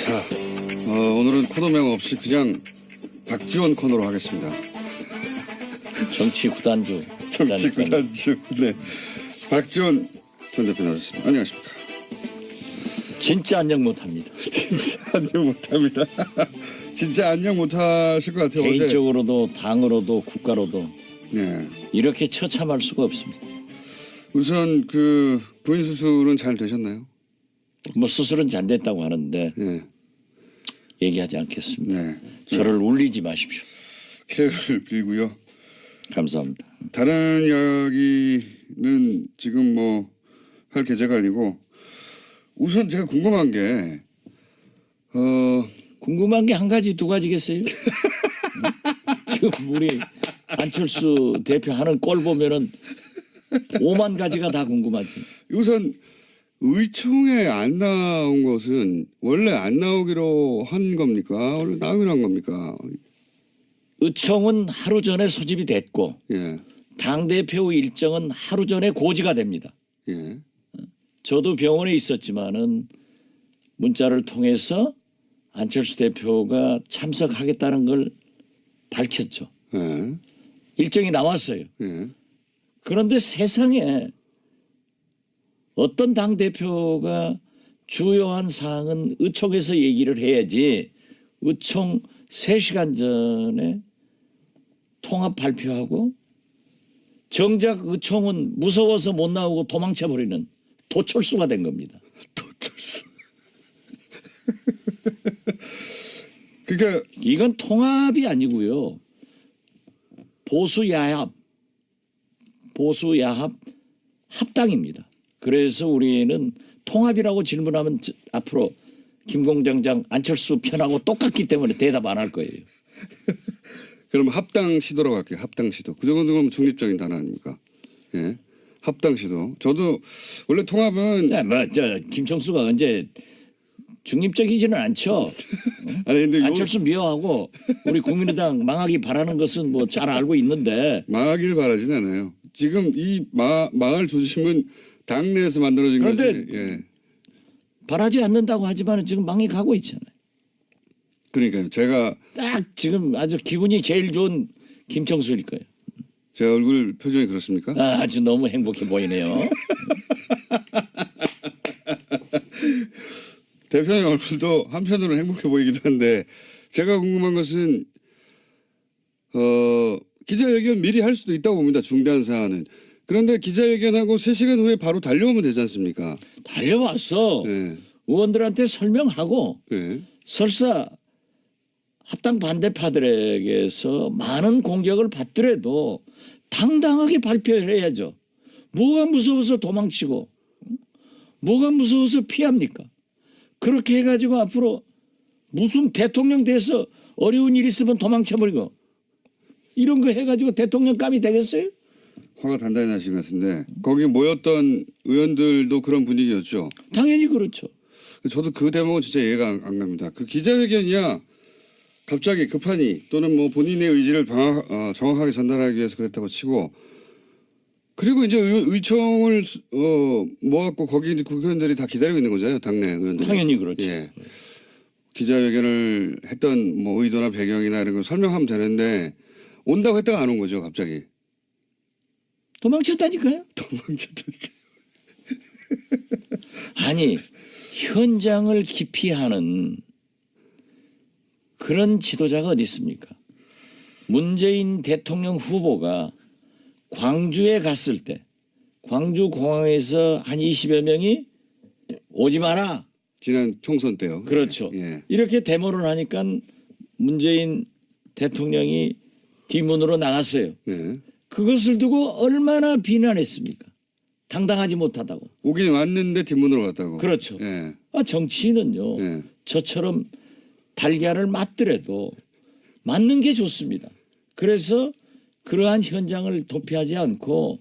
자, 오늘은 코너명 없이 그냥 박지원 코너로 하겠습니다. 정치 구단주. 정치 구단주. 네. 박지원 전 대표 나오셨습니다. 안녕하십니까. 진짜 안녕 못합니다. 진짜 안녕 못합니다. 진짜 안녕 못하실 것 같아요. 개인적으로도 당으로도 국가로도 네. 이렇게 처참할 수가 없습니다. 우선 그 부인 수술은 잘 되셨나요? 뭐 수술은 잘 됐다고 하는데 네. 얘기하지 않겠습니다. 네. 저를 울리지 마십시오. 쾌유를 빌고요. 감사합니다. 다른 이야기는 지금 뭐 할 계제가 아니고 우선 제가 궁금한 게 궁금한 게 한 가지 두 가지겠어요? 지금 우리 안철수 대표 하는 꼴 보면은 5만 가지가 다 궁금하지. 우선 의총에 안 나온 것은 원래 안 나오기로 한 겁니까? 원래 나오기로 한 겁니까? 의총은 하루 전에 소집이 됐고 예. 당대표 일정은 하루 전에 고지가 됩니다. 예. 저도 병원에 있었지만은 문자를 통해서 안철수 대표가 참석하겠다는 걸 밝혔죠. 예. 일정이 나왔어요. 예. 그런데 세상에 어떤 당대표가 주요한 사항은 의총에서 얘기를 해야지 의총 3시간 전에 통합 발표하고 정작 의총은 무서워서 못 나오고 도망쳐버리는 도철수가 된 겁니다. 도철수. 그러니까 이건 통합이 아니고요. 보수야합 합당입니다. 그래서 우리는 통합이라고 질문하면 앞으로 김공장장 안철수 편하고 똑같기 때문에 대답 안 할 거예요. 그럼 합당 시도라고 할게요. 합당 시도. 그 정도면 중립적인 단어 아닙니까? 예. 합당 시도. 저도 원래 통합은 김총수가 언제 중립적이지는 않죠. 아니 근데 안철수 미워하고 우리 국민의당 망하기 바라는 것은 뭐 잘 알고 있는데 망하기를 바라진 않아요. 지금 이 망할 조짐은 당내에서 만들어진 거지. 예. 바라지 않는다고 하지만 지금 망해 가고 있잖아요. 그러니까요. 제가 딱 지금 아주 기분이 제일 좋은 김총수일 거예요. 제 얼굴 표정이 그렇습니까? 아주 너무 행복해 보이네요. 대표님 얼굴도 한편으로는 행복해 보이기도 한데 제가 궁금한 것은 기자회견 미리 할 수도 있다고 봅니다. 중대한 사안은. 그런데 기자회견하고 3시간 후에 바로 달려오면 되지 않습니까? 달려왔어. 네. 의원들한테 설명하고 네. 설사 합당 반대파들에게서 많은 공격을 받더라도 당당하게 발표를 해야죠. 뭐가 무서워서 도망치고 뭐가 무서워서 피합니까? 그렇게 해가지고 앞으로 무슨 대통령 돼서 어려운 일 있으면 도망쳐버리고 이런 거 해가지고 대통령감이 되겠어요? 화가 단단히 나신 것 같은데 거기 모였던 의원들도 그런 분위기였죠. 당연히 그렇죠. 저도 그 대목은 진짜 이해가 안 갑니다. 그 기자회견이야 갑자기 급하니 또는 뭐 본인의 의지를 정확하게 전달하기 위해서 그랬다고 치고 그리고 이제 의총을 모았고 거기 이제 국회의원들이 다 기다리고 있는 거잖아요. 당내 의원들이. 당연히 그렇죠. 예. 기자회견을 했던 뭐 의도나 배경이나 이런 걸 설명하면 되는데 온다고 했다가 안 온 거죠. 갑자기. 도망쳤다니까요. 도망쳤다니까요. 아니 현장을 기피하는 그런 지도자가 어디 있습니까? 문재인 대통령 후보가 광주에 갔을 때 광주 공항에서 한 20여 명이 오지 마라. 지난 총선 때요. 그렇죠. 예. 이렇게 데모를 하니까 문재인 대통령이 뒷문으로 나갔어요. 예. 그것을 두고 얼마나 비난했습니까? 당당하지 못하다고. 오긴 왔는데 뒷문으로 갔다고. 그렇죠. 예. 정치인은요. 예. 저처럼 달걀을 맞더라도 맞는 게 좋습니다. 그래서 그러한 현장을 도피하지 않고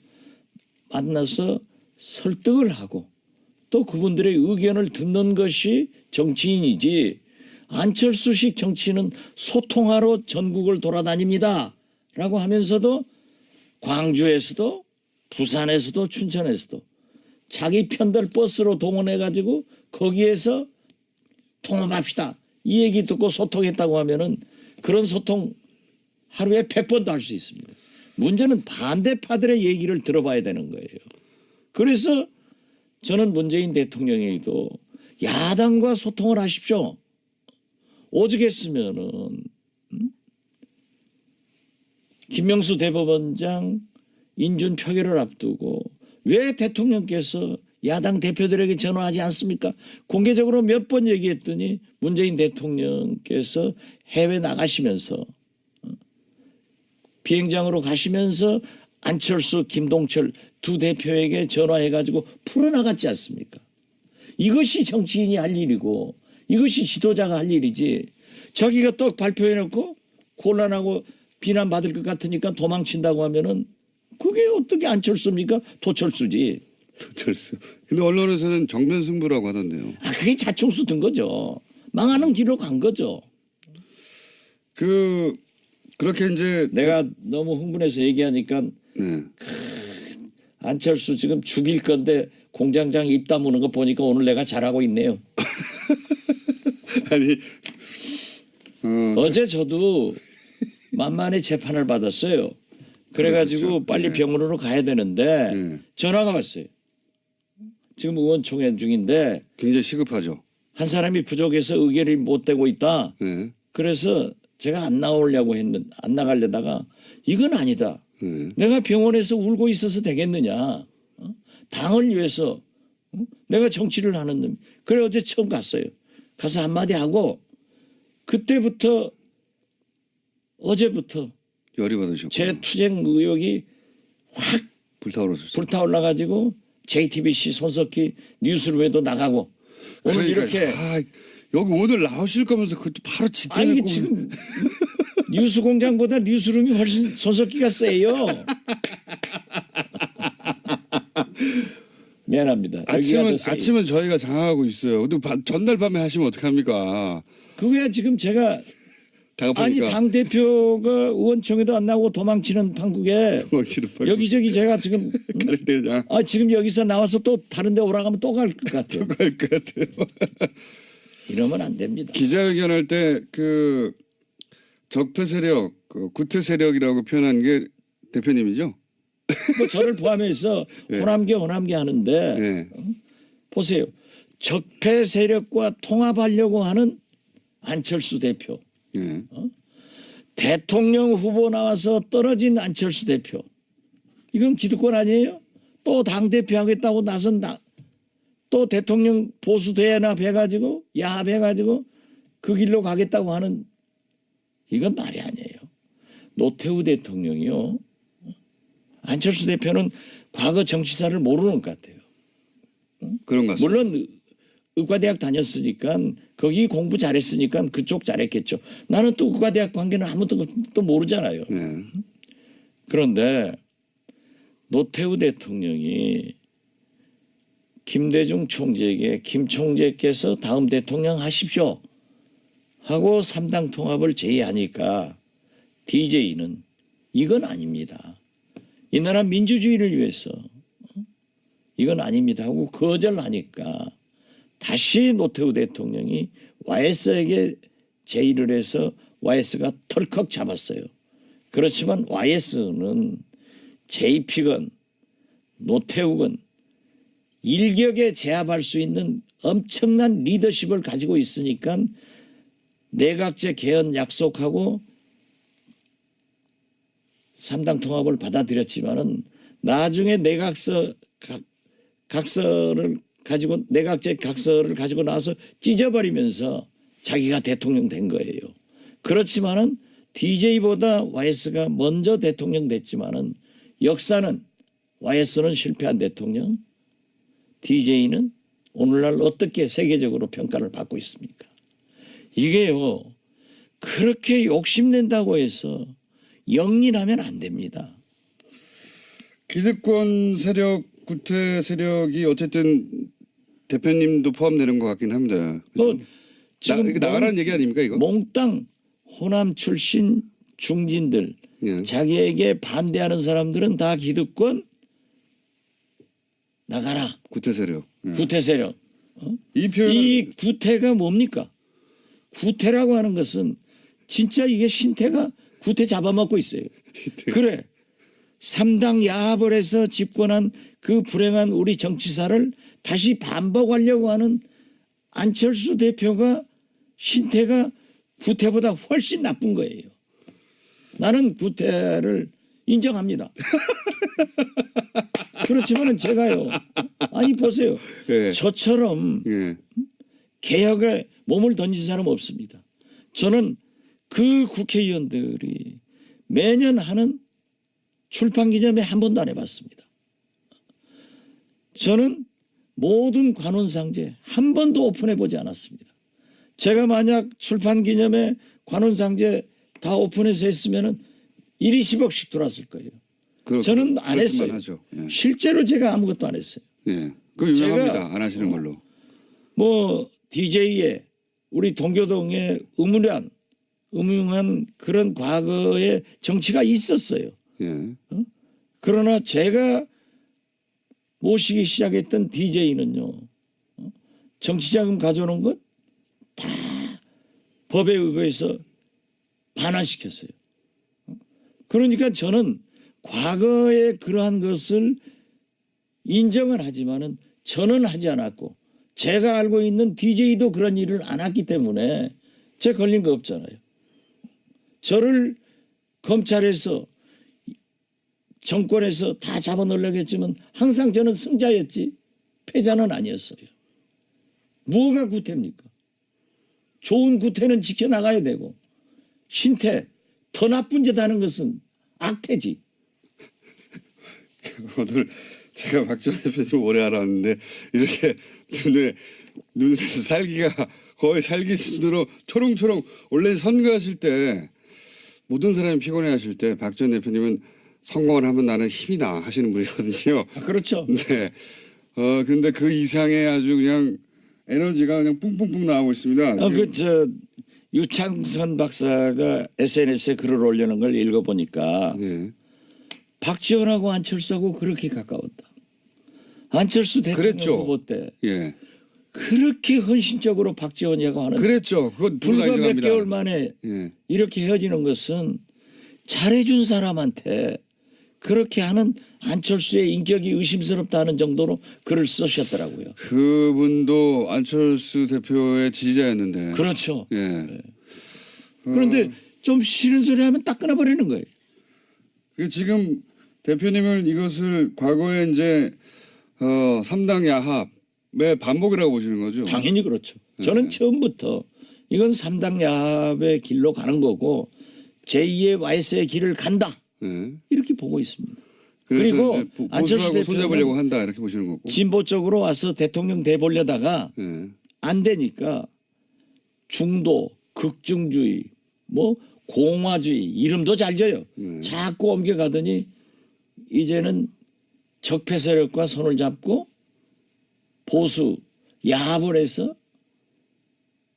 만나서 설득을 하고 또 그분들의 의견을 듣는 것이 정치인이지 안철수식 정치인은 소통하러 전국을 돌아다닙니다. 라고 하면서도 광주에서도 부산에서도 춘천에서도 자기 편들 버스로 동원해 가지고 거기에서 통합합시다. 이 얘기 듣고 소통했다고 하면은 그런 소통 하루에 100번도 할 수 있습니다. 문제는 반대파들의 얘기를 들어봐야 되는 거예요. 그래서 저는 문재인 대통령에게도 야당과 소통을 하십시오. 오죽했으면은 김명수 대법원장 인준 표결을 앞두고 왜 대통령께서 야당 대표들에게 전화하지 않습니까? 공개적으로 몇 번 얘기했더니 문재인 대통령께서 해외 나가시면서 비행장으로 가시면서 안철수, 김동철 두 대표에게 전화해가지고 풀어나갔지 않습니까? 이것이 정치인이 할 일이고 이것이 지도자가 할 일이지 자기가 또 발표해놓고 곤란하고 비난받을 것 같으니까 도망친다고 하면은 그게 어떻게 안철수입니까? 도철수지. 도철수. 근데 언론에서는 정면승부라고 하던데요. 아, 그게 자충수 든 거죠. 망하는 길로 간 거죠. 그렇게 이제 내가 너무 흥분해서 얘기하니까 네. 안철수 지금 죽일 건데 공장장 입 다무는 거 보니까 오늘 내가 잘하고 있네요. 아니 어제 저도 만만히 재판을 받았어요. 그래가지고 그러셨죠? 빨리 네. 병원으로 가야 되는데 네. 전화가 왔어요. 지금 의원총회 중인데 굉장히 시급하죠. 한 사람이 부족해서 의결이 못 되고 있다. 네. 그래서 제가 안 나오려고 했는데 안 나가려다가 이건 아니다. 네. 내가 병원에서 울고 있어서 되겠느냐. 당을 위해서 내가 정치를 하는 놈. 그래 어제 처음 갔어요. 가서 한마디 하고 그때부터 어제부터 열이 받으셨고 제 투쟁 의욕이 확 불타오르셨어요. 불타올라가지고 JTBC 손석희 뉴스룸에도 나가고 오늘 그러니까, 이렇게 여기 오늘 나오실 거면서 그것도 바로 직전에 아니 꼭- 지금 뉴스공장보다 뉴스룸이 훨씬 손석희가 세요. 미안합니다. 여기가 더 세요. 아침은 저희가 장악하고 있어요. 근데 전날 밤에 하시면 어떡합니까? 그거야 지금 제가 아니 다급하니까 당 대표가 의원총회도 안 나오고 도망치는 판국에 도망치는 판국. 여기저기 제가 지금 가릴 때 그냥 지금 여기서 나와서 또 다른 데 오라가면 또 갈 것 같아요. 갈것 같아요. 이러면 안 됩니다. 기자회견할 때 그 적폐 세력, 구태 세력이라고 표현한 게 대표님이죠? 뭐 저를 포함해서 호남계 하는데 네. 보세요. 적폐 세력과 통합하려고 하는 안철수 대표. 네. 대통령 후보 나와서 떨어진 안철수 대표. 이건 기득권 아니에요? 또 당대표 하겠다고 나선 또 대통령 보수 대연합 해가지고 야합해가지고 그 길로 가겠다고 하는 이건 말이 아니에요. 노태우 대통령이요. 안철수 대표는 과거 정치사를 모르는 것 같아요. 그런 것 같습니다. 물론 의과대학 다녔으니까 거기 공부 잘했으니까 그쪽 잘했겠죠. 나는 또 의과대학 관계는 아무것도 또 모르잖아요. 네. 그런데 노태우 대통령이 김대중 총재에게 김 총재께서 다음 대통령 하십시오 하고 3당 통합을 제의하니까 DJ는 이건 아닙니다. 이 나라 민주주의를 위해서 이건 아닙니다 하고 거절하니까 다시 노태우 대통령이 YS에게 제의를 해서 YS가 털컥 잡았어요. 그렇지만 YS는 JP건 노태우건 일격에 제압할 수 있는 엄청난 리더십을 가지고 있으니까 내각제 개헌 약속하고 3당 통합을 받아들였지만은 나중에 각서를 가지고 내각제 각서를 가지고 나서 찢어버리면서 자기가 대통령 된 거예요. 그렇지만은 DJ보다 YS가 먼저 대통령 됐지만은 역사는 YS는 실패한 대통령, DJ는 오늘날 어떻게 세계적으로 평가를 받고 있습니까? 이게요. 그렇게 욕심낸다고 해서 영린하면 안 됩니다. 기득권 세력, 구태 세력이 어쨌든 대표님도 포함되는 것 같긴 합니다. 또 지금 이거 나가라는 얘기 아닙니까 이거? 몽땅 호남 출신 중진들 예. 자기에게 반대하는 사람들은 다 기득권 나가라. 구태 세력. 예. 구태 세력. 이 표현 이 구태가 뭡니까? 구태라고 하는 것은 진짜 이게 신태가 구태 잡아먹고 있어요. 그래. 3당 야합을 해서 집권한 그 불행한 우리 정치사를 다시 반복하려고 하는 안철수 대표가 신태가 구태보다 훨씬 나쁜 거예요. 나는 구태를 인정합니다. 그렇지만은 제가요. 아니 보세요. 예. 저처럼 예. 개혁에 몸을 던진 사람 없습니다. 저는 그 국회의원들이 매년 하는 출판 기념회 한 번도 안 해봤습니다. 저는 모든 관훈상제 한 번도 오픈해 보지 않았습니다. 제가 만약 출판 기념회 관훈상제 다 오픈해서 했으면은 1이 10억씩 들어왔을 거예요. 저는 안 했어요. 하죠. 예. 실제로 제가 아무것도 안 했어요. 예. 그거 유명합니다. 제가 안 하시는 걸로. 뭐 DJ에 우리 동교동에 음흉한 그런 과거의 정치가 있었어요. 예. 그러나 제가 모시기 시작했던 DJ는요. 정치자금 가져오는 것 다 법에 의거해서 반환시켰어요. 그러니까 저는 과거에 그러한 것을 인정을 하지만은 저는 하지 않았고 제가 알고 있는 DJ도 그런 일을 안 했기 때문에 제 걸린 거 없잖아요. 저를 검찰에서 정권에서 다 잡아넣으려고 했지만 항상 저는 승자였지 패자는 아니었어요. 뭐가 구태입니까? 좋은 구태는 지켜나가야 되고 신태 더 나쁜 짓 하는 것은 악태지. 오늘 제가 박지원 대표님 오래 알았는데 이렇게 눈에 살기가 거의 살기 수준으로 초롱초롱 원래 선거하실 때 모든 사람이 피곤해하실 때 박지원 대표님은 선거만 하면 나는 힘이 나 하시는 분이거든요. 그렇죠. 네. 근데 그 이상의 아주 그냥 에너지가 그냥 뿡뿡뿡 나오고 있습니다. 유창선 박사가 SNS에 글을 올리는 걸 읽어보니까 예. 박지원하고 안철수하고 그렇게 가까웠다. 안철수 대통령 그랬죠. 후보 때 예. 그렇게 헌신적으로 박지원이라고 하는 그랬죠. 그건 누가 불과 몇 인정합니다. 개월 만에 예. 이렇게 헤어지는 것은 잘해준 사람한테 그렇게 하는 안철수의 인격이 의심스럽다는 정도로 글을 쓰셨더라고요. 그분도 안철수 대표의 지지자였는데. 그렇죠. 예. 그런데 좀 싫은 소리 하면 딱 끊어버리는 거예요. 지금 대표님은 이것을 과거에 이제 3당 야합의 반복이라고 보시는 거죠? 당연히 그렇죠. 저는 처음부터 이건 3당 야합의 길로 가는 거고 제2의 와이스의 길을 간다. 예. 이렇게 보고 있습니다. 그래서 그리고 이제 안철수 보수하고 손잡으려고 대표는 한다 이렇게 보시는 거고. 진보 쪽으로 와서 대통령 돼 보려다가 예. 안 되니까 중도, 극중주의, 뭐 공화주의 이름도 잘 져요. 자꾸 옮겨가더니 이제는 적폐 세력과 손을 잡고 보수 야합을 해서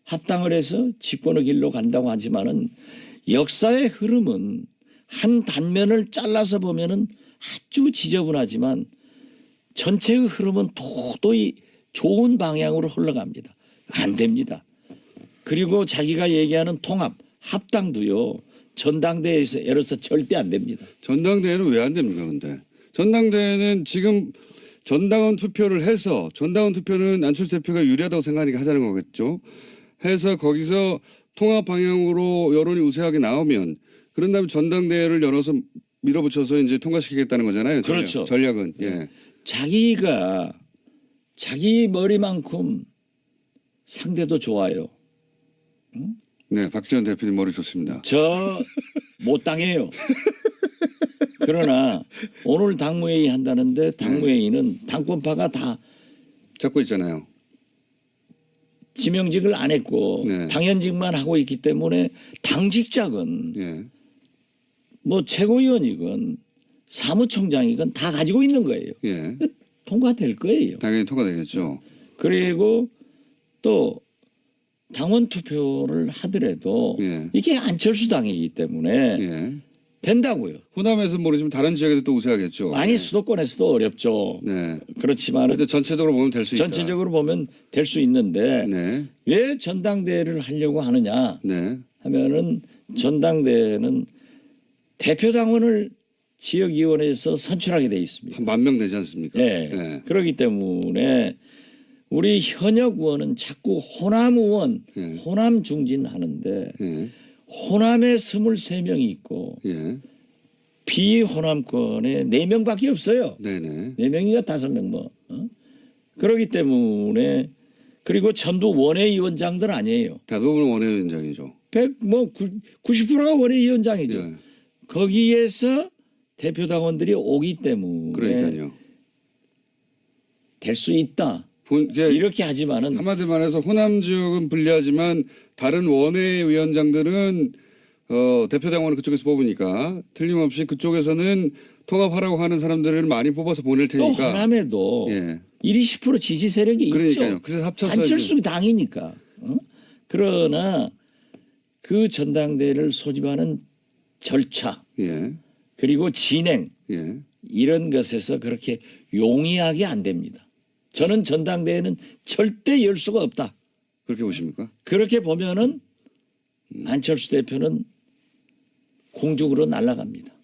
합당을 해서 집권의 길로 간다고 하지만은 역사의 흐름은 한 단면을 잘라서 보면은 아주 지저분하지만 전체의 흐름은 도저히 좋은 방향으로 흘러갑니다. 안 됩니다. 그리고 자기가 얘기하는 통합, 합당도요. 전당대회에서 에러서 절대 안 됩니다. 전당대회는 왜 안 됩니까 근데? 전당대회는 지금 전당원 투표를 해서 전당원 투표는 안철수 대표가 유리하다고 생각하니까 하자는 거겠죠. 해서 거기서 통합 방향으로 여론이 우세하게 나오면 그런 다음에 전당대회를 열어서 밀어붙여서 이제 통과시키겠다는 거잖아요. 그렇죠. 전략은. 예. 자기가 자기 머리만큼 상대도 좋아요. 네, 박지원 대표님 머리 좋습니다. 저 못 당해요. 그러나 오늘 당무회의 한다는데 당무회의는 당권파가 다 잡고 있잖아요. 지명직을 안 했고 네. 당연직만 하고 있기 때문에 당직자건 예. 뭐 최고위원이건 사무총장이건 다 가지고 있는 거예요. 예. 통과될 거예요. 당연히 통과되겠죠. 그리고 또 당원 투표를 하더라도 예. 이게 안철수 당이기 때문에 예. 된다고요. 호남에서 모르지만 다른 지역에서 또 우세하겠죠. 아니 수도권에서도 어렵죠. 네. 그렇지만 그래도 전체적으로 보면 될 수 있다. 전체적으로 보면 될 수 있는데 네. 왜 전당대회를 하려고 하느냐 네. 하면은 전당대회는 대표당원을 지역위원회에서 선출하게 돼 있습니다. 한 10,000명 되지 않습니까? 네. 네. 그렇기 때문에 우리 현역 의원은 자꾸 호남 의원, 네. 호남 중진하는데 예. 호남에 23명이 있고 예. 비호남권에 4명밖에 없어요. 네네. 4명이가 5명 뭐. 그렇기 때문에 그리고 전부 원외위원장들 아니에요. 대부분 원외위원장이죠. 90%가 원외위원장이죠. 예. 거기에서 대표당원들이 오기 때문에 그러니까요. 될 수 있다. 이게 이렇게 하지만은 한마디로 말해서 호남 지역은 불리하지만 다른 원외위원장들은 대표당원을 그쪽에서 뽑으니까 틀림없이 그쪽에서는 통합하라고 하는 사람들을 많이 뽑아서 보낼 또 테니까. 호남에도 예. 10% 지지 세력이 그러니까요. 있죠. 그래서 합쳐서 안철수 당이니까. 그러나 그 전당대회를 소집하는 절차 예. 그리고 진행 예. 이런 것에서 그렇게 용이하게 안 됩니다. 저는 전당대회는 절대 열 수가 없다. 그렇게 보십니까? 그렇게 보면은 안철수 대표는 공중으로 날아갑니다.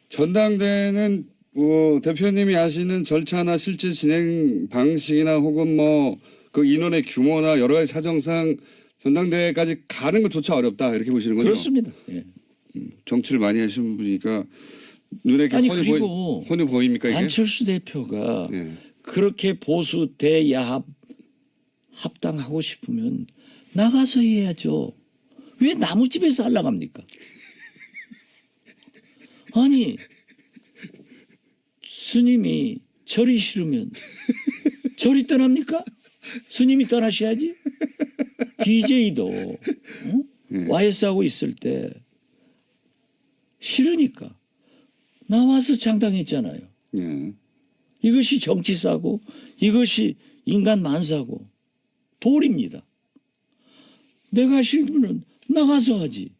전당대회는 대표님이 아시는 절차나 실제 진행 방식이나 혹은 뭐 그 인원의 규모나 여러 가지 사정상 전당대회까지 가는 것조차 어렵다 이렇게 보시는 거죠? 그렇습니다. 예. 정치를 많이 하시는 분이니까 눈에 이렇게 아니, 훤히, 그리고 훤히 보입니까 이게? 안철수 대표가 예. 그렇게 보수 대야합 합당하고 싶으면 나가서 해야죠. 왜 나무집에서 하려고 합니까? 아니 스님이 절이 싫으면 절이 떠납니까? 스님이 떠나셔야지. DJ도 YS하고 있을 때 싫으니까 나와서 장당했잖아요. 예. 이것이 정치사고 이것이 인간 만사고 도리입니다. 내가 싫으면 나가서 하지.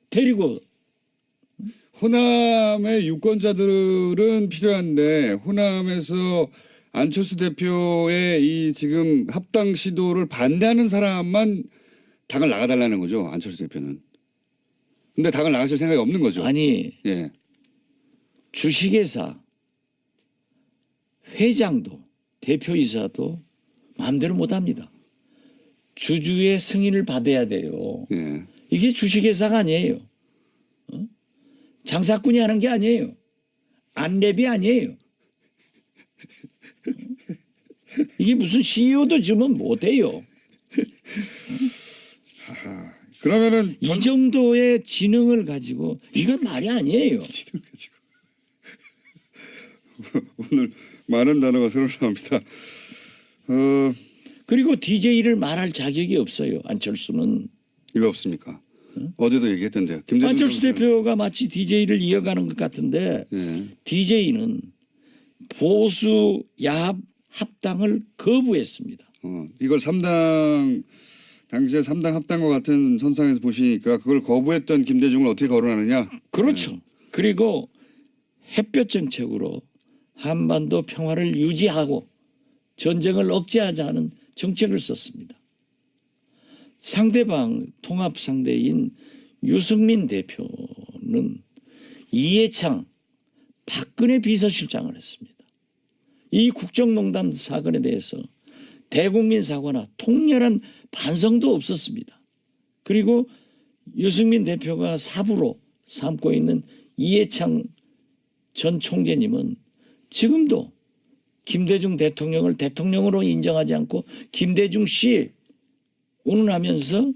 데리고. 호남의 유권자들은 필요한데 호남에서 안철수 대표의 이 지금 합당 시도를 반대하는 사람만 당을 나가달라는 거죠. 안철수 대표는. 근데 당을 나가실 생각이 없는 거죠. 아니 예. 주식회사 회장도 대표이사도 마음대로 못합니다. 주주의 승인을 받아야 돼요. 예. 이게 주식회사가 아니에요. 장사꾼이 하는 게 아니에요. 안랩이 아니에요. 이게 무슨 CEO도 주면 못해요. 그러면은 이 정도의 지능을 가지고 이건 말이 아니에요. 오늘 많은 단어가 새로 나옵니다. 그리고 DJ를 말할 자격이 없어요. 안철수는. 이거 없습니까? 어제도 얘기했던데요. 김대중 안철수 선수는. 대표가 마치 DJ를 이어가는 것 같은데 예. DJ는 보수 야합 합당을 거부했습니다. 이걸 3당 당시에 3당 합당과 같은 선상에서 보시니까 그걸 거부했던 김대중을 어떻게 거론하느냐? 그렇죠. 그리고 햇볕 정책으로 한반도 평화를 유지하고 전쟁을 억제하자는 정책을 썼습니다. 상대방 통합 상대인 유승민 대표는 이해창 박근혜 비서실장을 했습니다. 이 국정농단 사건에 대해서 대국민 사과나 통렬한 반성도 없었습니다. 그리고 유승민 대표가 사부로 삼고 있는 이해창 전 총재님은 지금도 김대중 대통령을 대통령으로 인정하지 않고 김대중 씨 운운하면서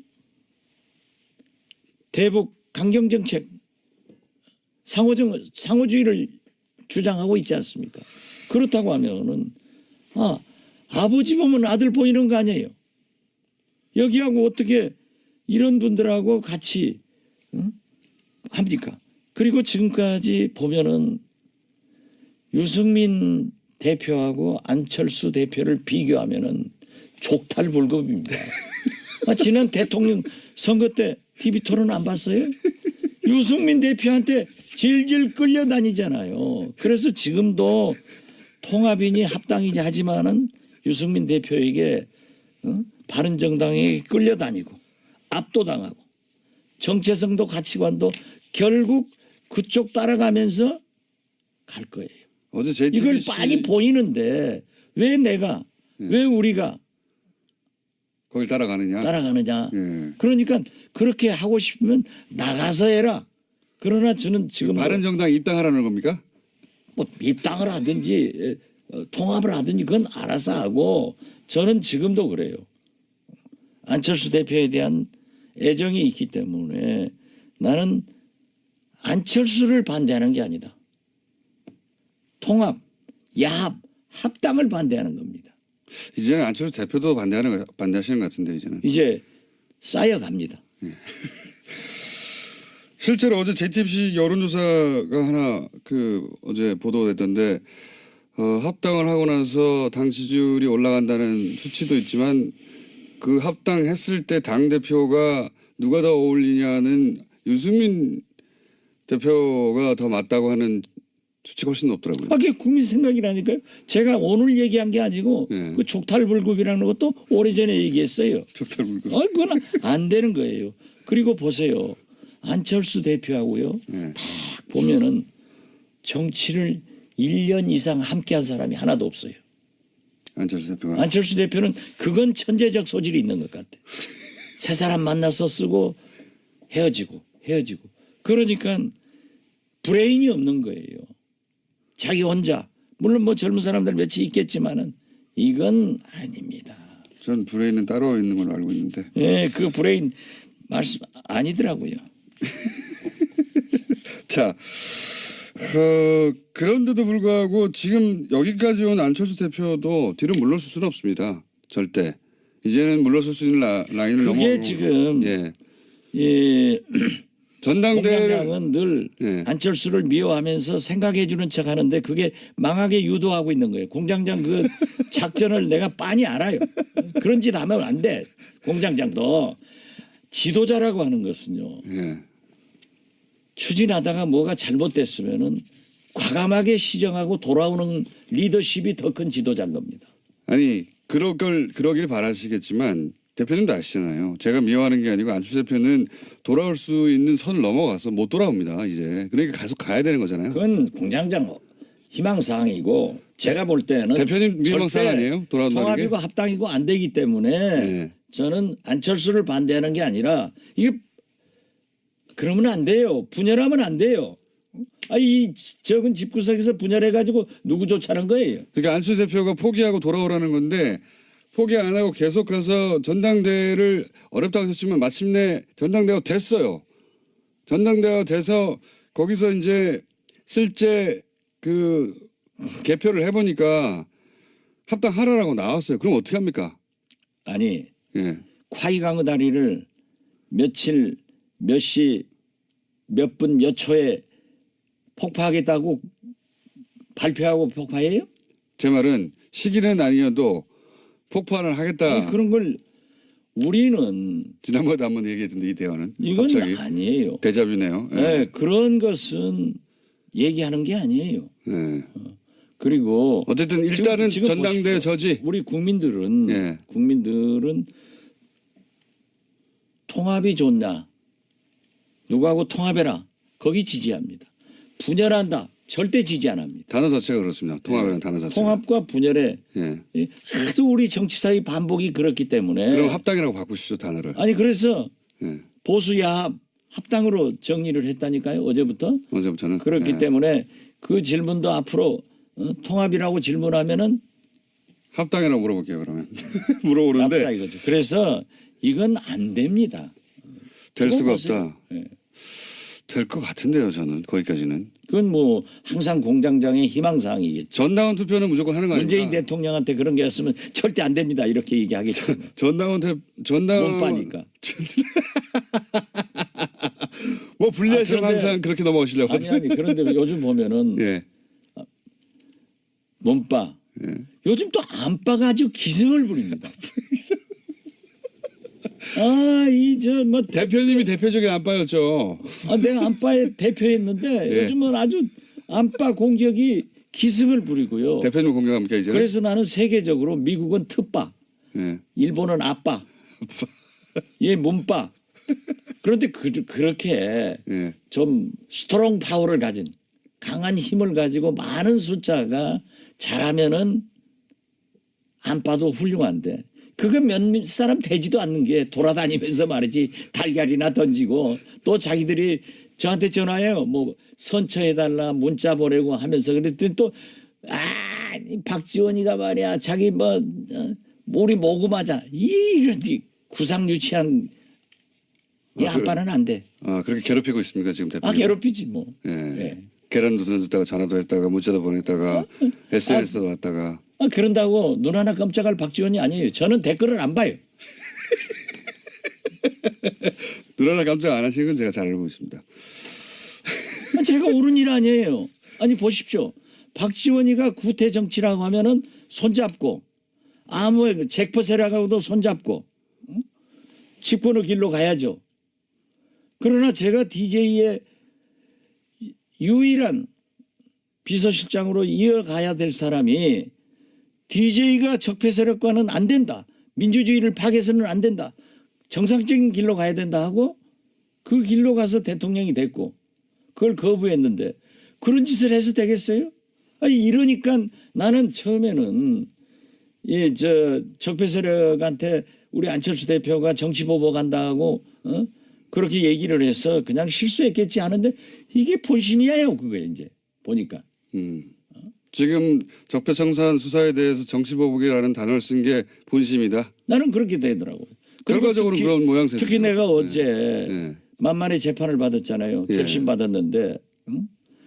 대북 강경정책 상호주의를 주장하고 있지 않습니까? 그렇다고 하면은 아버지 보면 아들 보이는 거 아니에요. 여기하고 어떻게 이런 분들하고 같이 합니까? 그리고 지금까지 보면은 유승민 대표하고 안철수 대표를 비교하면은 족탈불급입니다. 지난 대통령 선거 때 TV 토론 안 봤어요? 유승민 대표한테 질질 끌려다니잖아요. 그래서 지금도 통합이니 합당이지 하지만은 유승민 대표에게 바른정당에게 끌려다니고 압도당하고 정체성도 가치관도 결국 그쪽 따라가면서 갈 거예요. 어제 이걸 JTBC 빤히 보이는데 왜 내가 왜 우리가 거길 따라가느냐? 따라가느냐. 예. 그러니까 그렇게 하고 싶으면 나가서 해라. 그러나 저는 지금 바른정당 입당하라는 겁니까? 뭐 입당을 하든지 통합을 하든지 그건 알아서 하고 저는 지금도 그래요. 안철수 대표에 대한 애정이 있기 때문에 나는 안철수를 반대하는 게 아니다. 통합, 야합, 합당을 반대하는 겁니다. 이제는 안철수 대표도 반대하시는 것 같은데 이제는. 이제 쌓여갑니다. 실제로 어제 JTBC 여론조사가 하나 어제 보도됐던데 합당을 하고 나서 당 지지율이 올라간다는 수치도 있지만 그 합당했을 때 당 대표가 누가 더 어울리냐는 유승민 대표가 더 맞다고 하는 수치가 훨씬 높더라고요. 아, 그게 국민 생각이라니까요. 제가 오늘 얘기한 게 아니고 네. 그 족탈불급이라는 것도 오래전에 얘기했어요. 적탈불급. 그건 안 되는 거예요. 그리고 보세요. 안철수 대표하고요. 네. 딱 보면은 정치를 1년 이상 함께한 사람이 하나도 없어요. 안철수 대표가. 안철수 대표는 그건 천재적 소질이 있는 것 같아. 새 사람 만나서 쓰고 헤어지고. 그러니까 브레인이 없는 거예요. 자기 혼자. 물론 뭐 젊은 사람들 몇이 있겠지만은 이건 아닙니다. 전 브레인은 따로 있는 걸로 알고 있는데. 예, 그 브레인 말씀 아니더라고요. 자, 그런데도 불구하고 지금 여기까지 온 안철수 대표도 뒤로 물러설 수는 없습니다. 절대. 이제는 물러설 수 있는 라인을 넘어가고. 그게 지금 예. 예, 전당대회를 공장장은 늘 예. 안철수를 미워하면서 생각해 주는 척 하는데 그게 망하게 유도하고 있는 거예요. 공장장 그 작전을 내가 빤히 알아요. 그런 짓 하면 안 돼. 공장장도 지도자라고 하는 것은요. 예. 추진하다가 뭐가 잘못됐으면은 과감하게 시정하고 돌아오는 리더십이 더 큰 지도자인 겁니다. 아니 그러길 바라시겠지만 대표님도 아시잖아요. 제가 미워하는 게 아니고 안철수 대표는 돌아올 수 있는 선을 넘어가서 못 돌아옵니다. 이제 그러니까 계속 가야 되는 거잖아요. 그건 공장장 희망사항이고 제가 볼 때는 대표님 희망사항 절대 아니에요? 돌아온다는 게? 통합이고 합당이고 안 되기 때문에 네. 저는 안철수를 반대하는 게 아니라 이게 그러면 안 돼요. 분열하면 안 돼요. 이 적은 집구석에서 분열해가지고 누구 쫓아는 거예요. 그러니까 안철수 대표가 포기하고 돌아오라는 건데 포기 안 하고 계속 가서 전당대회를 어렵다고 하셨지만 마침내 전당대회가 됐어요. 전당대회가 돼서 거기서 이제 실제 그 개표를 해보니까 합당하라라고 나왔어요. 그럼 어떻게 합니까? 아니 예. 콰이강의 다리를 며칠 몇 시 몇 분 몇 초에 폭파하겠다고 발표하고 폭파해요? 제 말은 시기는 아니어도 폭발을 하겠다. 아니, 그런 걸 우리는 지난번에도 한번 얘기했는데 이 대화는 이건 갑자기 아니에요. 데자뷰네요. 예. 네, 그런 것은 얘기하는 게 아니에요. 예. 그리고 어쨌든 일단은 지금 전당대회 보십시오. 저지. 우리 국민들은 예. 통합이 좋냐 누구하고 통합해라 거기 지지합니다. 분열한다 절대 지지 안 합니다. 단어 자체가 그렇습니다. 통합이라는 단어 자체가. 통합과 분열에 예. 하도 우리 정치사의 반복이 그렇기 때문에 그럼 합당이라고 바꾸시죠 단어를. 아니 그래서 예. 보수야합 합당으로 정리를 했다니까요 어제부터. 어제부터는. 그렇기 예. 때문에 그 질문도 앞으로 통합이라고 질문하면은 합당이라고 물어볼게요 그러면. 물어보는데 나쁘다 이거죠. 그래서 이건 안 됩니다. 될 그거 수가 보세요. 없다. 예. 될 것 같은데요 저는 거기까지는. 그건 뭐 항상 공장장의 희망사항이겠죠. 전당원 투표는 무조건 하는 거 아닙니까? 문재인 대통령한테 그런 게 있으면 절대 안 됩니다. 이렇게 얘기하겠죠. 전당원 몸빠니까. 뭐 불리하시면 그런데- 항상 그렇게 넘어가시려고. 아니 그런데 요즘 보면은 예. 몸빠. 예. 요즘 또 안빠가 아주 기승을 부립니다. 이 저 뭐 대표님이 대표적인 안빠였죠. 내가 안빠의 대표였는데 예. 요즘은 아주 안빠 공격이 기승을 부리고요. 대표님 공격합니까 이제? 그래서 나는 세계적으로 미국은 특빠, 예. 일본은 아빠, 얘 문빠. 그런데 그렇게 예. 좀 스트롱 파워를 가진 강한 힘을 가지고 많은 숫자가 잘하면은 안빠도 훌륭한데 그거 몇 사람 되지도 않는 게 돌아다니면서 말이지 달걀이나 던지고 또 자기들이 저한테 전화해요. 뭐 선처해달라 문자 보내고 하면서 그랬더니 또 박지원이가 말이야 자기 우리 모금하자 이런 구상유치한 이 안빠는 안 돼. 그렇게 괴롭히고 있습니까 지금 대표님? 괴롭히지 뭐. 예. 예. 계란도 던졌다가 전화도 했다가 문자도 보냈다가 SNS도 왔다가. 그런다고 눈 하나 깜짝할 박지원이 아니에요. 저는 댓글을 안 봐요. 눈 하나 깜짝 안 하시는 건 제가 잘 알고 있습니다. 제가 옳은 일 아니에요. 아니 보십시오. 박지원이가 구태 정치라고 하면은 손잡고 아무 잭퍼 세력하고도 손잡고 집권의 길로 가야죠. 그러나 제가 DJ의 유일한 비서실장으로 이어가야 될 사람이 DJ가 적폐 세력과는 안 된다. 민주주의를 파괴해서는 안 된다. 정상적인 길로 가야 된다 하고 그 길로 가서 대통령이 됐고 그걸 거부했는데 그런 짓을 해서 되겠어요? 이러니까 나는 처음에는 적폐 세력한테 우리 안철수 대표가 정치 보복한다고 그렇게 얘기를 해서 그냥 실수했겠지 하는데 이게 본심이에요. 그거에 이제 보니까. 지금 적폐청산 수사에 대해서 정치보복이라는 단어를 쓴 게 본심이다. 나는 그렇게 되더라고요. 결과적으로 그런 모양새죠. 특히 내가 어제 네. 만만의 재판을 받았잖아요. 결심 받았는데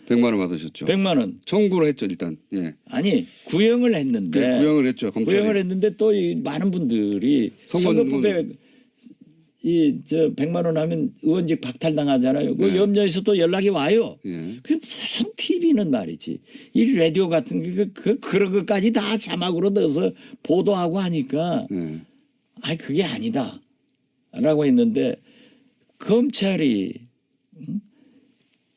100만 원 받으셨죠. 100만 원. 청구를 했죠 일단. 예. 아니 구형을 했는데. 네, 구형을 했죠. 검찰이. 구형을 했는데 또 이 많은 분들이 선거법에 100만 원 하면 의원직 박탈당하잖아요. 그 염려해서 또 연락이 와요. 예. 그게 무슨 TV는 말이지. 이 라디오 같은 게 그런 것까지 다 자막으로 넣어서 보도하고 하니까 그게 아니다. 라고 했는데 검찰이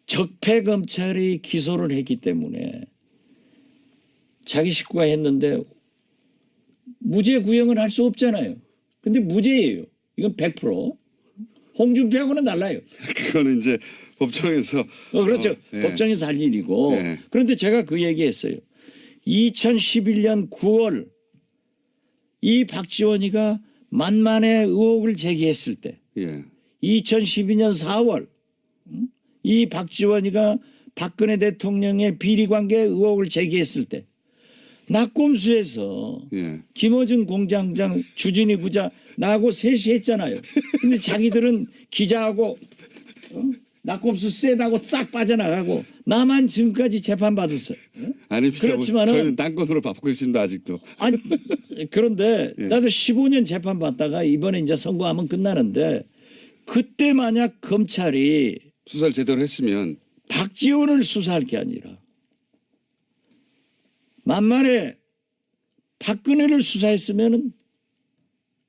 적폐 검찰이 기소를 했기 때문에 자기 식구가 했는데 무죄 구형을 할 수 없잖아요. 근데 무죄예요. 이건 100%. 홍준표하고는 달라요. 그거는 이제 법정에서. 그렇죠. 예. 법정에서 할 일이고. 예. 그런데 제가 그 얘기했어요. 2011년 9월 이 박지원이가 만만의 의혹을 제기했을 때 예. 2012년 4월 이 박지원이가 박근혜 대통령의 비리관계 의혹을 제기했을 때 낙곰수에서 김어준 공장장 주진희 부자 나하고 셋이 했잖아요. 근데 자기들은 기자하고 낙곰수 세다고 싹 빠져나가고 나만 지금까지 재판받았어요. 아닙니다. 그렇지만은 저희는 땅권으로 받고 있습니다 아직도. 아니 그런데 나도 15년 재판받다가 이번에 이제 선고하면 끝나는데 그때 만약 검찰이 수사를 제대로 했으면 박지원을 수사할 게 아니라 만만에 박근혜를 수사했으면은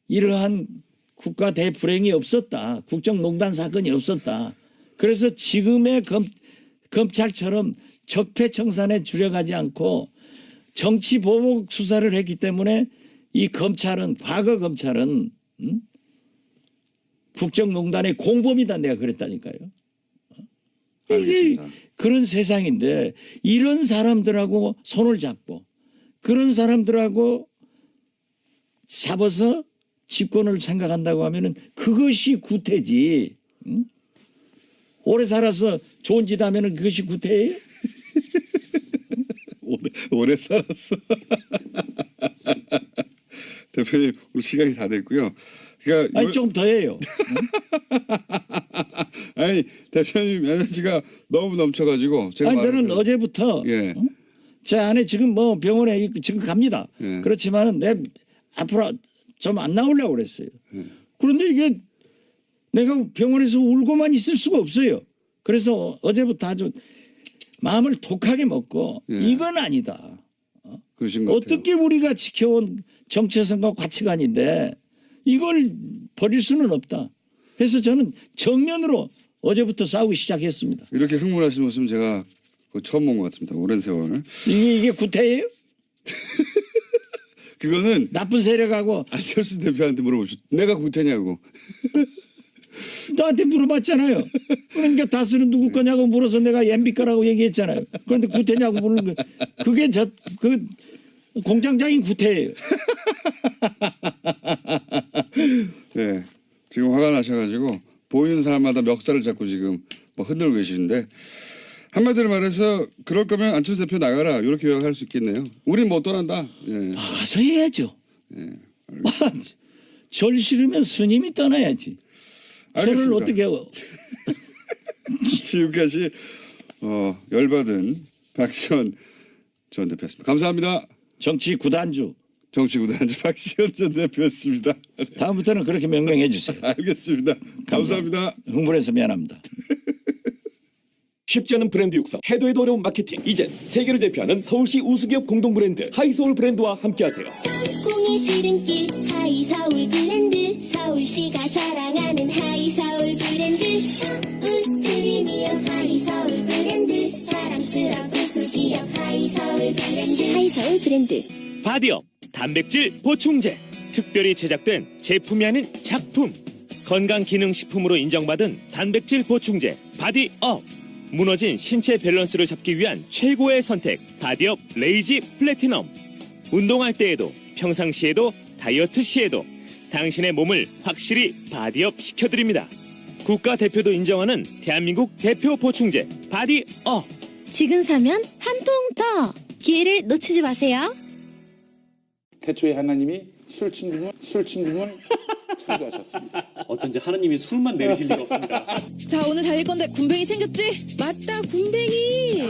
이러한 국가 대불행이 없었다. 국정농단 사건이 없었다. 그래서 지금의 검찰처럼 적폐청산에 주력하지 않고 정치 보복 수사를 했기 때문에 이 검찰은 과거 검찰은 국정농단의 공범이다 내가 그랬다니까요. 알겠습니다. 그런 세상인데 이런 사람들하고 손을 잡고 그런 사람들하고 잡아서 집권을 생각한다고 하면은 그것이 구태지. 응? 오래 살아서 좋은 짓 하면은 그것이 구태예요? 오래 살았어. 대표님 오늘 시간이 다 됐고요. 그러니까 아니 좀 더 해요. 아니 대표님 에너지가 너무 넘쳐가지고 제가 아니 너는 어제부터 제 아내 지금 뭐 병원에 지금 갑니다. 그렇지만은 내 앞으로 좀 안 나오려고 그랬어요. 그런데 이게 내가 병원에서 울고만 있을 수가 없어요. 그래서 어제부터 아주 마음을 독하게 먹고 이건 아니다. 그러신 것 같아요. 어떻게 우리가 지켜온 정체성과 가치관인데 이걸 버릴 수는 없다. 그래서 저는 정면으로 어제부터 싸우기 시작했습니다. 이렇게 흥분하시는 모습은 제가 처음 본 것 같습니다. 오랜 세월. 이게 구태예요? 그거는 나쁜 세력하고 안철수 대표한테 물어보죠. 내가 구태냐고. 나한테 물어봤잖아요. 그러니까 다스는 누구 거냐고 물어서 내가 MB 거라고 얘기했잖아요. 그런데 구태냐고 물는 거 그게 그 공장장인 구태예요. 네. 지금 화가 나셔가지고 보이는 사람마다 멱살을 잡고 지금 뭐 흔들고 계시는데 한마디로 말해서 그럴 거면 안철수 대표 나가라 이렇게 요약할 수 있겠네요. 우린 못 떠난다. 예. 가서 해야죠. 절 싫으면 스님이 떠나야지. 저를 알겠습니다. 어떻게 해요? 지금까지 열받은 박지원 전 대표였습니다. 감사합니다. 정치 구단주. 정치구단주 박지원 전 대표였습니다. 다음부터는 그렇게 명명해 주세요. 알겠습니다. 감사합니다. 흥분해서 미안합니다. 쉽지 않은 브랜드 육성, 해도 해도 어려운 마케팅. 이젠 세계를 대표하는 서울시 우수기업 공동 브랜드 하이서울 브랜드와 함께하세요. 공의 지름길 하이서울 브랜드 서울시가 사랑하는 하이서울 브랜드 프리미엄 하이서울 브랜드 자랑스러운 우수기업 하이서울 브랜드 바디업 단백질 보충제, 특별히 제작된 제품이 아닌 작품. 건강기능식품으로 인정받은 단백질 보충제 바디업. 무너진 신체 밸런스를 잡기 위한 최고의 선택 바디업 레이지 플래티넘. 운동할 때에도 평상시에도 다이어트 시에도 당신의 몸을 확실히 바디업 시켜드립니다. 국가대표도 인정하는 대한민국 대표 보충제 바디업. 지금 사면 한 통 더! 기회를 놓치지 마세요. 태초에 하나님이 술친구문 창조하셨습니다. 어쩐지 하느님이 술만 내리실 리가 없습니다. 자, 오늘 달릴 건데 군뱅이 챙겼지? 맞다, 군뱅이.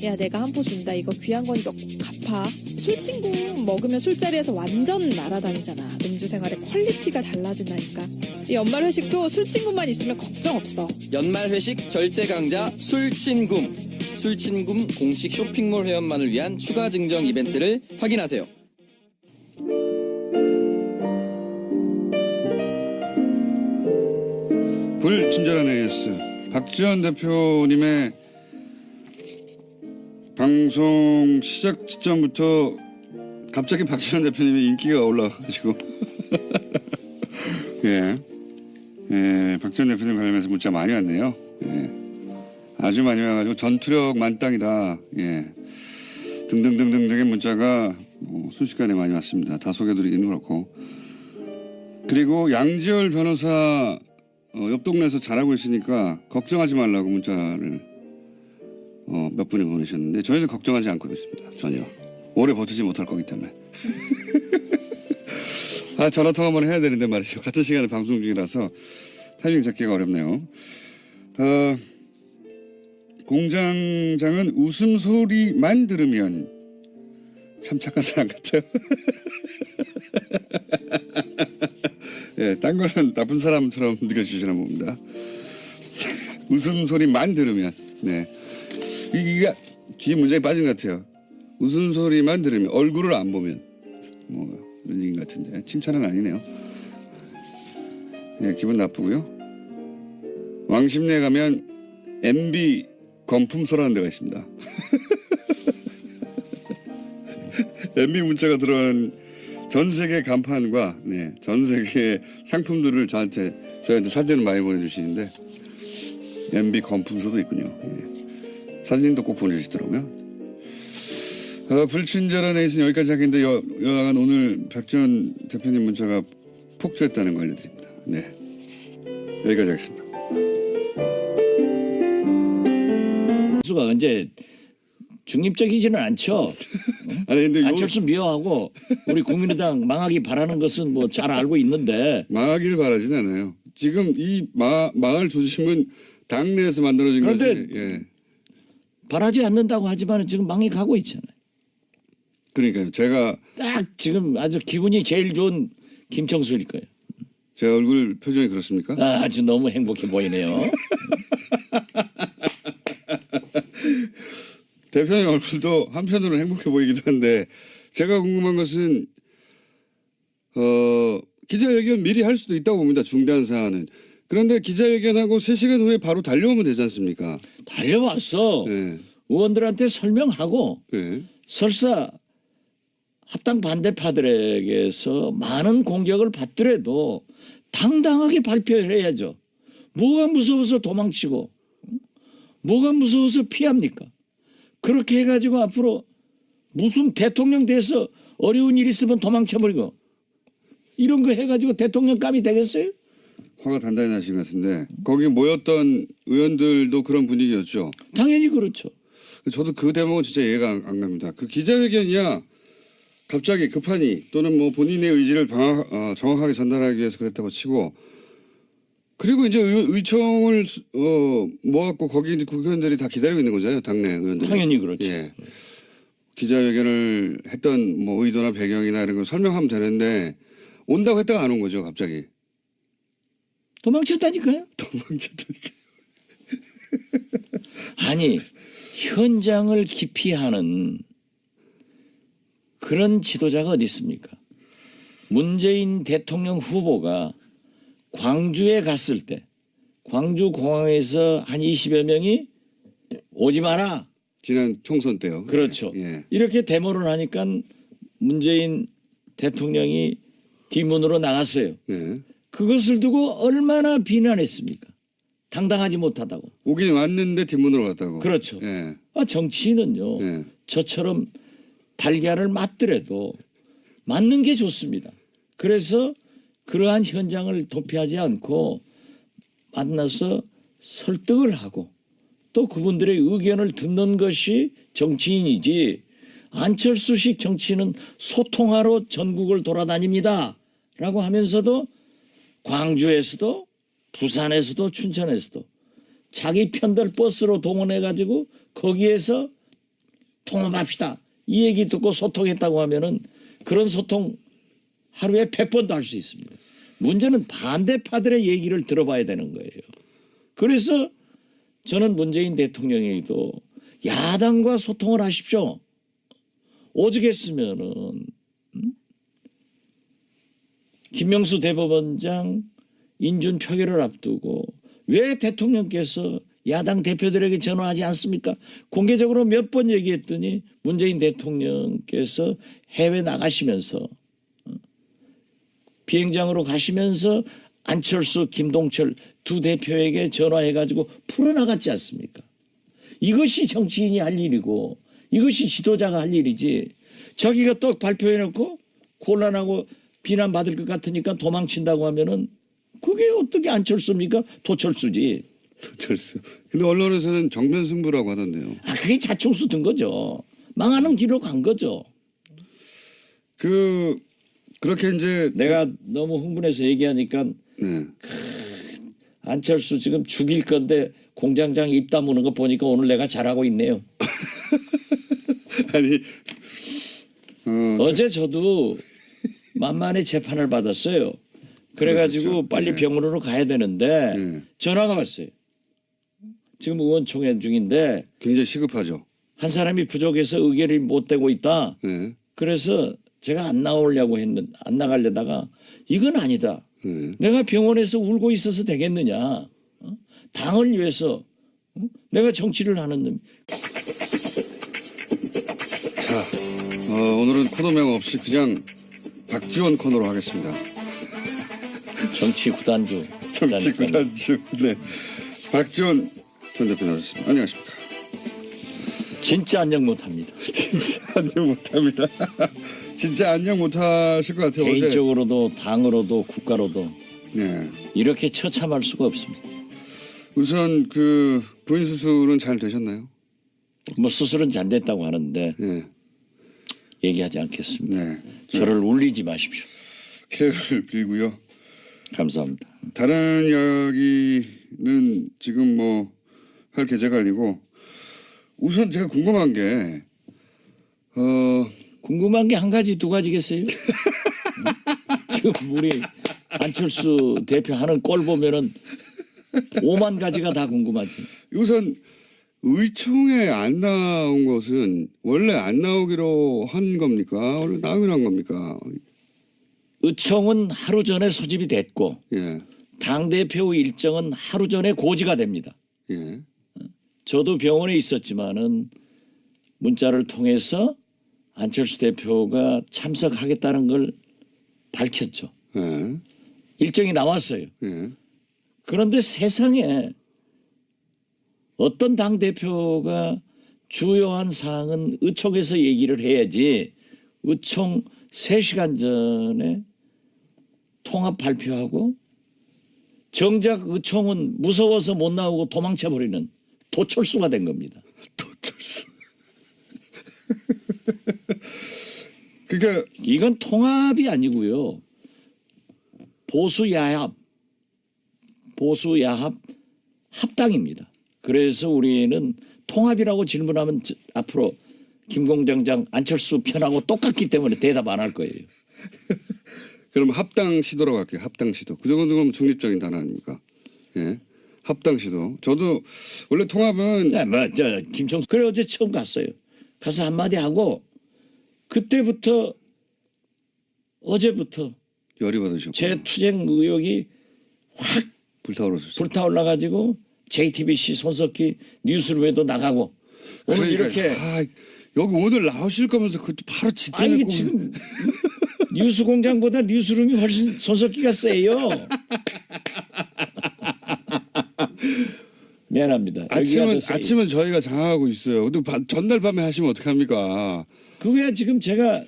야, 내가 한 포 준다. 이거 귀한 거니까 꼭 갚아. 술친구 먹으면 술자리에서 완전 날아다니잖아. 음주 생활의 퀄리티가 달라진다니까. 이 연말 회식도 술친구만 있으면 걱정 없어. 연말 회식 절대 강자 술친굼. 술친굼 공식 쇼핑몰 회원만을 위한 추가 증정 이벤트를 확인하세요. 불친절한 AS 박지원 대표님의 방송 시작 시점부터 갑자기 박지원 대표님의 인기가 올라가지고 예, 박지원 대표님 관련해서 문자 많이 왔네요. 예, 아주 많이 와가지고 전투력 만땅이다. 예, 등등등등등의 문자가 순식간에 많이 왔습니다. 다 소개해드리기는 그렇고. 그리고 양지열 변호사 옆 동네에서 잘하고 있으니까 걱정하지 말라고 문자를 몇 분이 보내셨는데 저희는 걱정하지 않고 있습니다. 전혀. 오래 버티지 못할 거기 때문에. 전화통화 한번 해야 되는데 말이죠. 같은 시간에 방송 중이라서 타이밍 잡기가 어렵네요. 공장장은 웃음소리만 들으면 참 착한 사람 같아요. 예, 딴 거는 나쁜 사람처럼 느껴지시나 봅니다. 웃음소리만 들으면, 네. 이게 뒤에 문장이 빠진 것 같아요. 웃음소리만 들으면, 얼굴을 안 보면. 뭐, 이런 얘기 같은데. 칭찬은 아니네요. 예, 기분 나쁘고요. 왕십리에 가면 MB 건품소라는 데가 있습니다. MB 문자가 들어온 전 세계 간판과 전 세계 상품들을 저희한테 사진을 많이 보내주시는데 MB 건품소도 있군요. 예. 사진도 꼭 보내주시더라고요. 불친절한 에이스는 여기까지 하겠는데 여하간 오늘 박지원 대표님 문자가 폭주했다는 거 알려드립니다. 네, 여기까지 하겠습니다. 수가 언제 중립적이지는 않죠. 아니 근데 안철수 미워하고 우리 국민의당 망하기 바라는 것은 뭐 잘 알고 있는데 망하기를 바라진 않아요. 지금 이 망할 조짐은 당내에서 만들어진 거지. 그런데 예. 바라지 않는다고 하지만 지금 망해 가고 있잖아요. 그러니까요. 제가 딱 지금 아주 기분이 제일 좋은 김청수일 거예요. 제 얼굴 표정이 그렇습니까? 아주 너무 행복해 보이네요. 대표님 얼굴도 한편으로는 행복해 보이기도 한데 제가 궁금한 것은 기자회견 미리 할 수도 있다고 봅니다. 중대한 사안은. 그런데 기자회견하고 3시간 후에 바로 달려오면 되지 않습니까? 달려왔어. 네. 의원들한테 설명하고 네. 설사 합당 반대파들에게서 많은 공격을 받더라도 당당하게 발표를 해야죠. 뭐가 무서워서 도망치고 뭐가 무서워서 피합니까? 그렇게 해가지고 앞으로 무슨 대통령 돼서 어려운 일 있으면 도망쳐버리고 이런 거 해가지고 대통령감이 되겠어요? 화가 단단히 나신 것 같은데 거기 모였던 의원들도 그런 분위기였죠. 당연히 그렇죠. 저도 그 대목은 진짜 이해가 안 갑니다. 그 기자회견이야 갑자기 급하니 또는 뭐 본인의 의지를 정확하게 전달하기 위해서 그랬다고 치고 그리고 이제 의총을 모았고 거기 이제 국회의원들이 다 기다리고 있는 거잖아요. 당내 의원들이. 당연히 그렇죠. 예. 기자회견을 했던 뭐 의도나 배경이나 이런 걸 설명하면 되는데 온다고 했다가 안 온 거죠. 갑자기. 도망쳤다니까요. 도망쳤다니까. 아니 현장을 기피하는 그런 지도자가 어디 있습니까? 문재인 대통령 후보가 광주에 갔을 때 광주 공항에서 한 20여 명이 오지 마라. 지난 총선 때요. 그렇죠. 예. 이렇게 데모를 하니까 문재인 대통령이 뒷문으로 나갔어요. 예. 그것을 두고 얼마나 비난했습니까? 당당하지 못하다고. 오긴 왔는데 뒷문으로 갔다고. 그렇죠. 예. 정치인은요. 예. 저처럼 달걀을 맞더라도 맞는 게 좋습니다. 그래서 그러한 현장을 도피하지 않고 만나서 설득을 하고 또 그분들의 의견을 듣는 것이 정치인이지 안철수식 정치인은 소통하러 전국을 돌아다닙니다. 라고 하면서도 광주에서도 부산에서도 춘천에서도 자기 편들 버스로 동원해가지고 거기에서 통합합시다. 이 얘기 듣고 소통했다고 하면은 그런 소통 하루에 100번도 할 수 있습니다. 문제는 반대파들의 얘기를 들어봐야 되는 거예요. 그래서 저는 문재인 대통령에게도 야당과 소통을 하십시오. 오죽했으면은 김명수 대법원장 인준 표결을 앞두고 왜 대통령께서 야당 대표들에게 전화하지 않습니까? 공개적으로 몇 번 얘기했더니 문재인 대통령께서 해외 나가시면서 비행장으로 가시면서 안철수, 김동철 두 대표에게 전화해가지고 풀어나갔지 않습니까? 이것이 정치인이 할 일이고 이것이 지도자가 할 일이지 자기가 또 발표해놓고 곤란하고 비난받을 것 같으니까 도망친다고 하면은 그게 어떻게 안철수입니까? 도철수지. 도철수. 근데 언론에서는 정면 승부라고 하던데요. 그게 자충수 든 거죠. 망하는 길로 간 거죠. 그렇게 이제 내가 너무 흥분해서 얘기하니까 네. 안철수 지금 죽일 건데 공장장 입 다무는 거 보니까 오늘 내가 잘하고 있네요. 아니 어제 저도 만만히 재판을 받았어요. 그래가지고 그러셨죠. 빨리 네. 병원으로 가야 되는데 네. 전화가 왔어요. 지금 의원총회 중인데 굉장히 시급하죠. 한 사람이 부족해서 의결이 못 되고 있다. 네. 그래서 제가 안 나오려고 했는데 안 나가려다가 이건 아니다. 네. 내가 병원에서 울고 있어서 되겠느냐. 당을 위해서 내가 정치를 하는 놈. 자, 오늘은 코너명 없이 그냥 박지원 코너로 하겠습니다. 정치 구단주. 정치 구단주. 네. 박지원 전 대표 나오셨습니다. 안녕하십니까. 진짜 안녕 못합니다. 진짜 안녕 못합니다. 진짜 안녕 못하실 것 같아요. 어제. 개인적으로도 당으로도 국가로도 네. 이렇게 처참할 수가 없습니다. 우선 그 부인 수술은 잘 되셨나요? 뭐 수술은 잘 됐다고 하는데 네. 얘기하지 않겠습니다. 네. 저를 울리지 마십시오. 쾌유를 빌고요. 감사합니다. 다른 이야기는 지금 뭐 할 계제가 아니고 우선 제가 궁금한 게 궁금한 게 한 가지 두 가지겠어요? 지금 우리 안철수 대표 하는 꼴 보면은 5만 가지가 다 궁금하지. 우선 의총에 안 나온 것은 원래 안 나오기로 한 겁니까? 원래 나오기로 한 겁니까? 의총은 하루 전에 소집이 됐고 예. 당대표 일정은 하루 전에 고지가 됩니다. 예. 저도 병원에 있었지만은 문자를 통해서 안철수 대표가 참석하겠다는 걸 밝혔죠. 예. 일정이 나왔어요. 예. 그런데 세상에 어떤 당대표가 주요한 사항은 의총에서 얘기를 해야지 의총 3시간 전에 통합 발표하고 정작 의총은 무서워서 못 나오고 도망쳐버리는 도철수가 된 겁니다. 도철수. 그러니까 이건 통합이 아니고요. 보수야합 합당입니다. 그래서 우리는 통합이라고 질문하면 앞으로 김공장장 안철수 편하고 똑같기 때문에 대답 안 할 거예요. 그럼 합당 시도라고 할게요. 합당 시도. 그 정도면 중립적인 단어 아닙니까? 예. 합당 시도. 저도 원래 통합은 김총수 그래 어제 처음 갔어요. 가서 한마디 하고 그때부터 어제부터 열이 받으셨고 제 투쟁 의욕이 확 불타올라 가지고 JTBC 손석희 뉴스룸에도 나가고 오늘 이렇게 여기 오늘 나오실 거면서 그것도 바로 직전에 아니 지금 뉴스공장보다 뉴스룸이 훨씬 손석희가 세요. 미안합니다. 아침은 저희가 장악하고 있어요. 근데 전날 밤에 하시면 어떡합니까? 그거야 지금 제가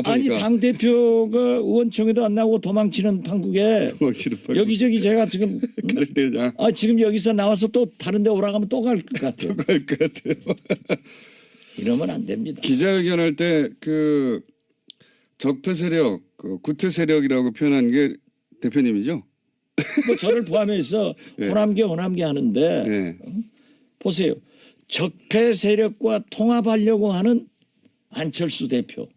아니 당대표가 의원총회도 안 나오고 도망치는 판국에 여기저기 제가 지금 지금 여기서 나와서 또 다른 데 오라고 하면 또 갈 것 같아요. 갈 것 같아요. 이러면 안 됩니다. 기자회견할 때 그 적폐 세력, 구태 세력이라고 표현한 게 대표님이죠? 뭐 저를 포함해서 호남계 하는데 보세요. 적폐 세력과 통합하려고 하는 안철수 대표.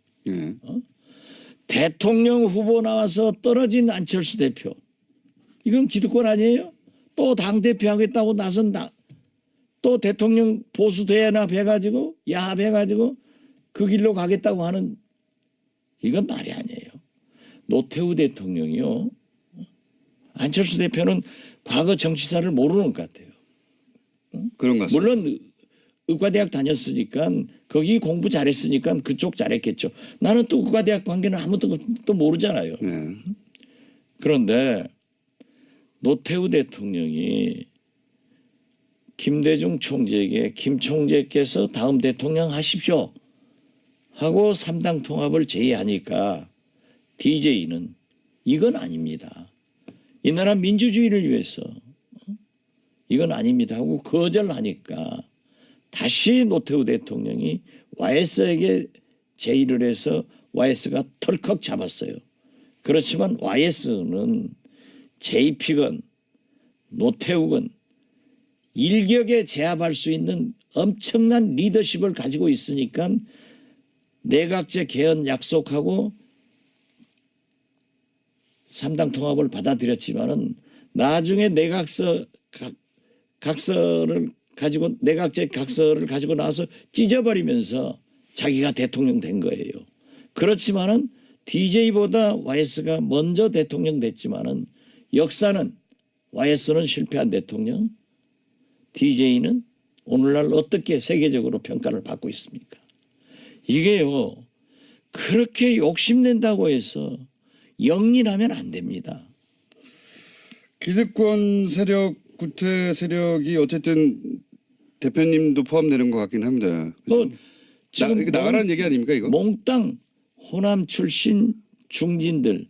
대통령 후보 나와서 떨어진 안철수 대표. 이건 기득권 아니에요? 또 당대표 하겠다고 나선 또 대통령 보수 대연합해가지고 야합해가지고 그 길로 가겠다고 하는 이건 말이 아니에요. 노태우 대통령이요. 안철수 대표는 과거 정치사를 모르는 것 같아요. 그런 것 같습니다. 물론 의과대학 다녔으니까 거기 공부 잘했으니까 그쪽 잘했겠죠. 나는 또 의과대학 관계는 아무것도 또 모르잖아요. 그런데 노태우 대통령이 김대중 총재에게 김 총재께서 다음 대통령 하십시오 하고 3당 통합을 제의하니까 DJ는 이건 아닙니다. 이 나라 민주주의를 위해서 이건 아닙니다 하고 거절하니까 다시 노태우 대통령이 YS에게 제의를 해서 YS가 털컥 잡았어요. 그렇지만 YS는 JP건 노태우건 일격에 제압할 수 있는 엄청난 리더십을 가지고 있으니까 내각제 개헌 약속하고 3당 통합을 받아들였지만은 나중에 각서를 가지고 내각제 각서를 가지고 나와서 찢어버리면서 자기가 대통령 된 거예요. 그렇지만은 DJ보다 YS가 먼저 대통령 됐지만은 역사는 YS는 실패한 대통령, DJ는 오늘날 어떻게 세계적으로 평가를 받고 있습니까? 이게요. 그렇게 욕심낸다고 해서 영리하면 안 됩니다. 기득권 세력, 구태 세력이 어쨌든 대표님도 포함되는 것 같긴 합니다. 지금 나가라는 얘기 아닙니까 이거? 몽땅 호남 출신 중진들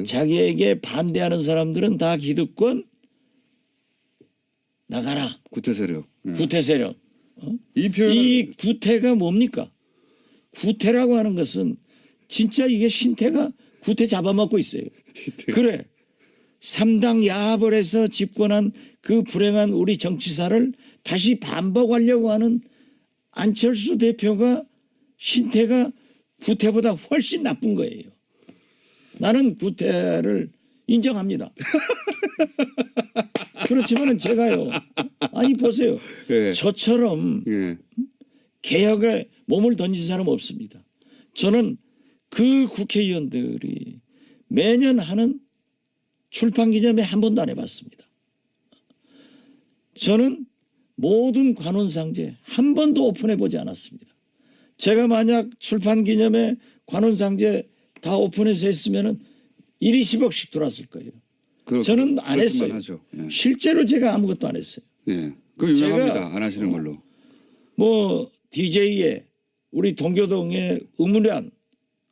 자기에게 반대하는 사람들은 다 기득권 나가라. 구태 세력. 구태 세력. 이 구태가 뭡니까? 구태라고 하는 것은 진짜 이게 신태가 구태 잡아먹고 있어요. 그래. 3당 야합을 해서 집권한 그 불행한 우리 정치사를 다시 반복하려고 하는 안철수 대표가 신태가 구태보다 훨씬 나쁜 거예요. 나는 구태를 인정합니다. 그렇지만은 제가요. 아니 보세요. 저처럼 개혁에 몸을 던진 사람 없습니다. 저는 그 국회의원들이 매년 하는 출판 기념회 한 번도 안 해봤습니다. 저는 모든 관훈상제 한 번도 오픈해 보지 않았습니다. 제가 만약 출판 기념회 관훈상제 다 오픈해서 했으면은 1위 10억씩 들어왔을 거예요. 저는 안 했어요. 하죠. 예. 실제로 제가 아무것도 안 했어요. 예. 그 유명합니다. 제가 안 하시는 걸로. 뭐 DJ에 우리 동교동에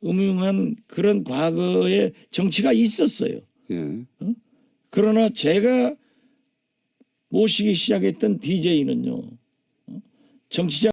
음흉한 그런 과거의 정치가 있었어요. 예. 그러나 제가 모시기 시작했던 DJ는요. 정치자